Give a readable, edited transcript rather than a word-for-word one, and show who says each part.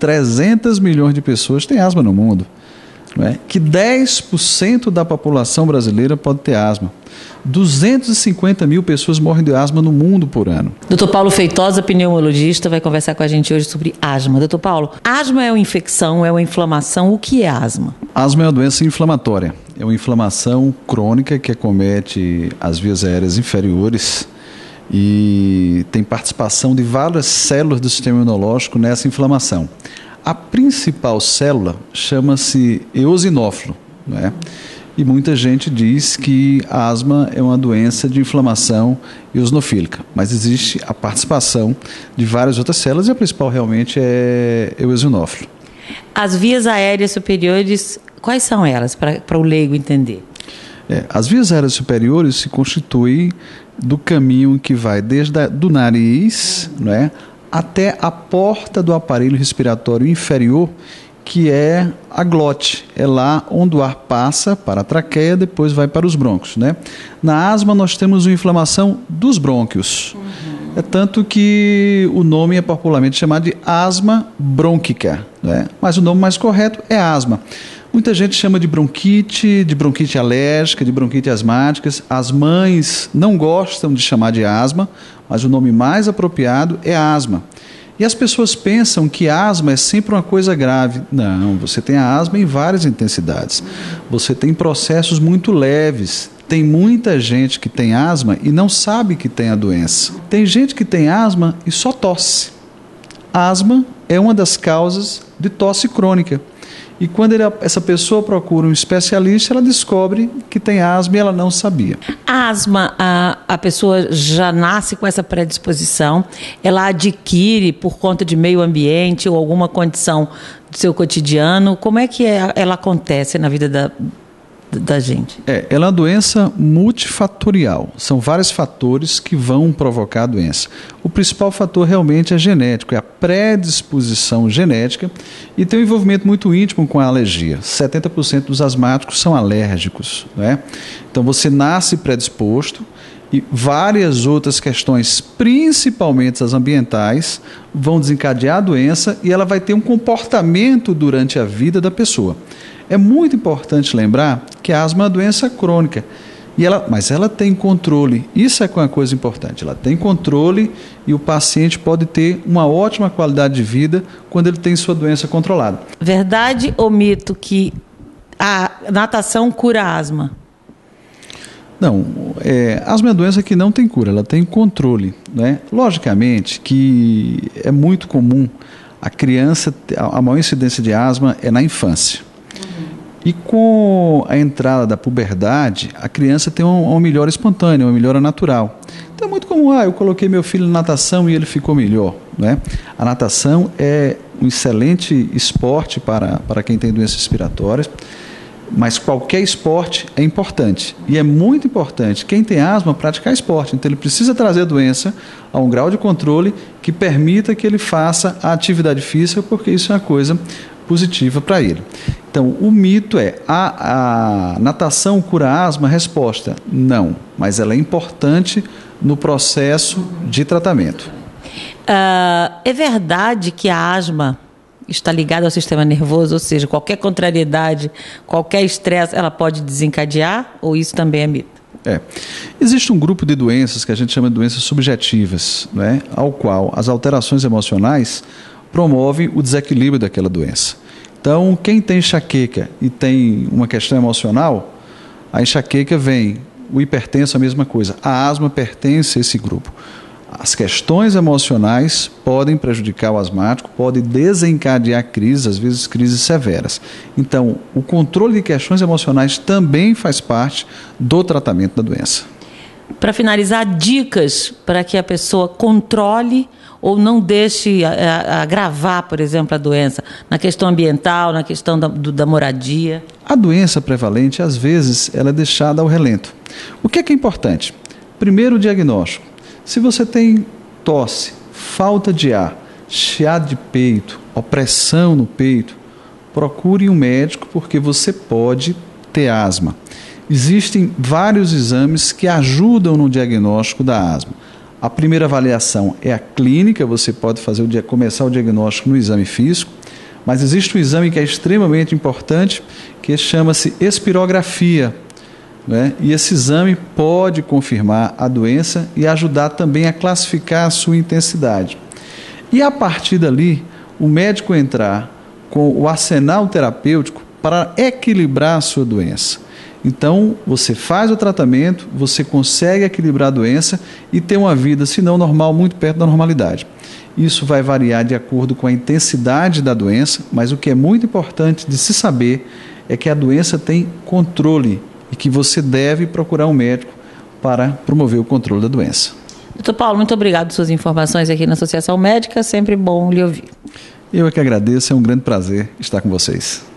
Speaker 1: 300 milhões de pessoas têm asma no mundo. Não é? Que 10% da população brasileira pode ter asma. 250 mil pessoas morrem de asma no mundo por ano.
Speaker 2: Dr. Paulo Feitosa, pneumologista, vai conversar com a gente hoje sobre asma. Dr. Paulo, asma é uma infecção, é uma inflamação? O que é asma?
Speaker 1: Asma é uma doença inflamatória. É uma inflamação crônica que acomete as vias aéreas inferiores e tem participação de várias células do sistema imunológico nessa inflamação. A principal célula chama-se eosinófilo, não é? E muita gente diz que a asma é uma doença de inflamação eosinofílica, mas existe a participação de várias outras células e a principal realmente é o eosinófilo.
Speaker 2: As vias aéreas superiores, quais são elas, para o leigo entender?
Speaker 1: As vias aéreas superiores se constituem do caminho que vai desde do nariz, não é, até a porta do aparelho respiratório inferior, que é a glote. É lá onde o ar passa para a traqueia, depois vai para os brônquios, né? Na asma nós temos uma inflamação dos brônquios. É tanto que o nome é popularmente chamado de asma brônquica, né? Mas o nome mais correto é asma. Muita gente chama de bronquite alérgica, de bronquite asmática. As mães não gostam de chamar de asma, mas o nome mais apropriado é asma. E as pessoas pensam que asma é sempre uma coisa grave. Não, você tem a asma em várias intensidades. Você tem processos muito leves. Tem muita gente que tem asma e não sabe que tem a doença. Tem gente que tem asma e só tosse. Asma é uma das causas de tosse crônica. E quando essa pessoa procura um especialista, ela descobre que tem asma e ela não sabia.
Speaker 2: A asma, a pessoa já nasce com essa predisposição, ela adquire por conta de meio ambiente ou alguma condição do seu cotidiano. Como é que ela acontece na vida da gente?
Speaker 1: Ela é uma doença multifatorial. São vários fatores que vão provocar a doença. O principal fator realmente é genético, é a predisposição genética e tem um envolvimento muito íntimo com a alergia. 70% dos asmáticos são alérgicos, né? Então você nasce predisposto e várias outras questões, principalmente as ambientais, vão desencadear a doença e ela vai ter um comportamento durante a vida da pessoa. É muito importante lembrar que a asma é uma doença crônica, mas ela tem controle. Isso é uma coisa importante. Ela tem controle e o paciente pode ter uma ótima qualidade de vida quando ele tem sua doença controlada.
Speaker 2: Verdade ou mito que a natação cura a asma?
Speaker 1: Não, asma é uma doença que não tem cura, ela tem controle, né? Logicamente que é muito comum a criança, a maior incidência de asma é na infância. E com a entrada da puberdade, a criança tem uma melhora espontânea, uma melhora natural. Então é muito comum, eu coloquei meu filho na natação e ele ficou melhor, né? A natação é um excelente esporte para quem tem doenças respiratórias, mas qualquer esporte é importante. E é muito importante quem tem asma praticar esporte. Então ele precisa trazer a doença a um grau de controle que permita que ele faça a atividade física, porque isso é uma coisa positiva para ele. Então, o mito é, a natação cura asma? Resposta, não, mas ela é importante no processo de tratamento.
Speaker 2: É verdade que a asma está ligada ao sistema nervoso, ou seja, qualquer contrariedade, qualquer estresse, ela pode desencadear, ou isso também é mito?
Speaker 1: Existe um grupo de doenças que a gente chama de doenças subjetivas, né, ao qual as alterações emocionais promovem o desequilíbrio daquela doença. Então, quem tem enxaqueca e tem uma questão emocional, a enxaqueca vem, o hipertenso é a mesma coisa, a asma pertence a esse grupo. As questões emocionais podem prejudicar o asmático, podem desencadear crises, às vezes crises severas. Então, o controle de questões emocionais também faz parte do tratamento da doença.
Speaker 2: Para finalizar, dicas para que a pessoa controle ou não deixe agravar, por exemplo, a doença, na questão ambiental, na questão da moradia.
Speaker 1: A doença prevalente, às vezes, ela é deixada ao relento. O que é importante? Primeiro, o diagnóstico. Se você tem tosse, falta de ar, chiado de peito, opressão no peito, procure um médico porque você pode ter asma. Existem vários exames que ajudam no diagnóstico da asma. A primeira avaliação é a clínica, você pode começar o diagnóstico no exame físico, mas existe um exame que é extremamente importante, que chama-se espirografia, né? E esse exame pode confirmar a doença e ajudar também a classificar a sua intensidade. E a partir dali, o médico entrar com o arsenal terapêutico para equilibrar a sua doença. Então, você faz o tratamento, você consegue equilibrar a doença e ter uma vida, se não normal, muito perto da normalidade. Isso vai variar de acordo com a intensidade da doença, mas o que é muito importante de se saber é que a doença tem controle e que você deve procurar um médico para promover o controle da doença.
Speaker 2: Doutor Paulo, muito obrigado por suas informações aqui na Associação Médica, sempre bom lhe ouvir.
Speaker 1: Eu é que agradeço, é um grande prazer estar com vocês.